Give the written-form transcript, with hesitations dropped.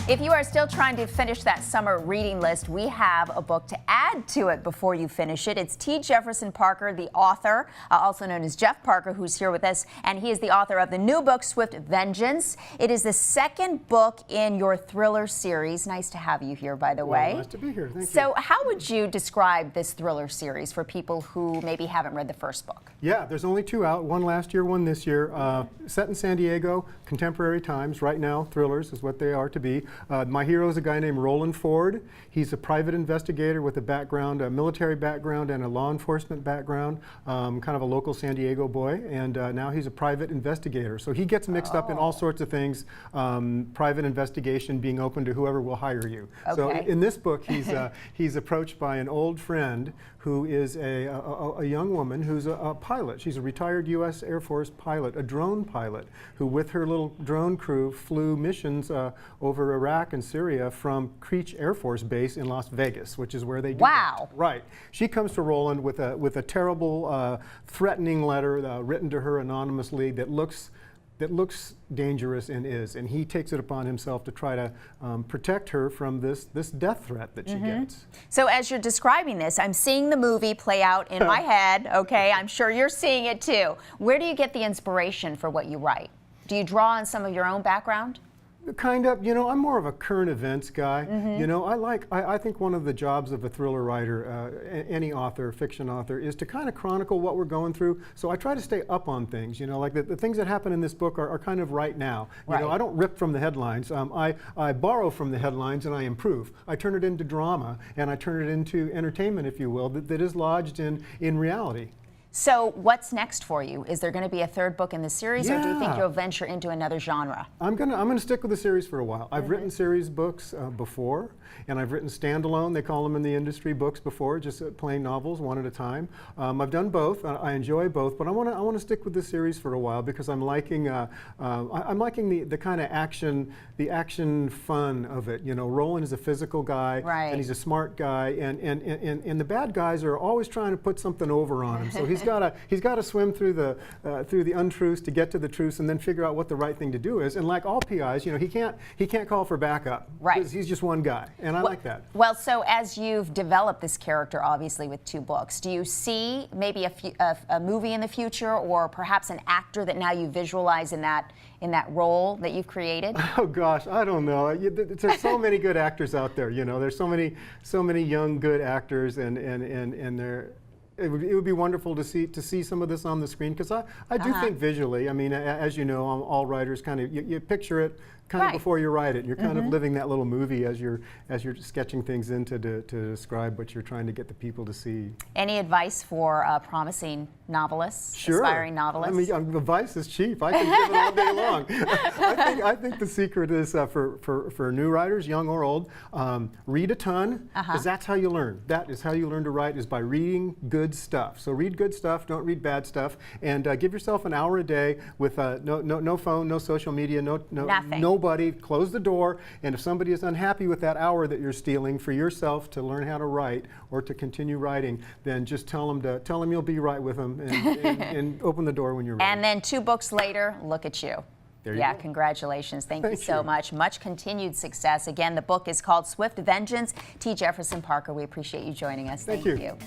If you are still trying to finish that summer reading list, we have a book to add to it before you finish it. It's T. Jefferson Parker, the author, also known as Jeff Parker, who's here with us, and he is the author of the new book, Swift Vengeance. It is the second book in your thriller series. Nice to have you here, by the way. Nice to be here. Thank you. So how would you describe this thriller series for people who maybe haven't read the first book? Yeah, there's only two out, one last year, one this year. Set in San Diego, contemporary times. Right now, thrillers is what they are to be. My hero is a guy named Roland Ford. He's a private investigator with a background, a military background and a law enforcement background, kind of a local San Diego boy, and now he's a private investigator. So he gets mixed up in all sorts of things, private investigation being open to whoever will hire you. Okay. So in this book, he's approached by an old friend who is a young woman who's a pilot. She's a retired U.S. Air Force pilot, a drone pilot, who with her little drone crew flew missions over Iraq and Syria from Creech Air Force Base in Las Vegas, which is where they do Wow. that. Right. She comes to Roland with a terrible, threatening letter written to her anonymously that looks dangerous and is, and he takes it upon himself to try to protect her from this death threat that she gets. So as you're describing this, I'm seeing the movie play out in my head, okay? I'm sure you're seeing it too. Where do you get the inspiration for what you write? Do you draw on some of your own background? Kind of, you know, I'm more of a current events guy. You know, I think one of the jobs of a thriller writer, any author, fiction author, is to kind of chronicle what we're going through. So I try to stay up on things, you know, like the things that happen in this book are kind of right now. You know, I don't rip from the headlines. I borrow from the headlines and I improve. I turn it into drama and I turn it into entertainment, if you will, that is lodged in reality. So what's next for you? Is there going to be a third book in the series, or do you think Yeah. you'll venture into another genre? I'm gonna stick with the series for a while. I've written series books before, and I've written standalone, they call them in the industry, books before, just plain novels, one at a time. I've done both. I enjoy both, but I want to stick with the series for a while because I'm liking the kind of action fun of it. You know, Roland is a physical guy, and he's a smart guy, and the bad guys are always trying to put something over on him. So he's got to swim through the untruths to get to the truths, and then figure out what the right thing to do is. And like all PIs, you know, he can't call for backup. Because he's just one guy, and I like that. Well, so as you've developed this character, obviously with two books, do you see maybe a movie in the future, or perhaps an actor that now you visualize in that role that you've created? Oh gosh, I don't know. There's so many good actors out there. You know, there's so many young good actors, and they're. It would be wonderful to see some of this on the screen, because I do think visually. I mean, as you know, all writers kind of you picture it kind of before you write it. You're kind of living that little movie as you're sketching things in to describe what you're trying to get the people to see. Any advice for promising novelists, aspiring novelists? I mean, advice is cheap. I can give it all day long. I think the secret is for new writers, young or old, read a ton, because that's how you learn. That is how you learn to write, is by reading good stuff. So read good stuff, don't read bad stuff, and give yourself an hour a day with no phone, no social media, nobody. Close the door, and if somebody is unhappy with that hour that you're stealing for yourself to learn how to write or to continue writing, then just tell them you'll be right with them, and open the door when you're ready. And then 2 books later, look at you. There you go. Congratulations. Thank you so much. Much continued success. Again, the book is called Swift Vengeance. T. Jefferson Parker, we appreciate you joining us. Thank you.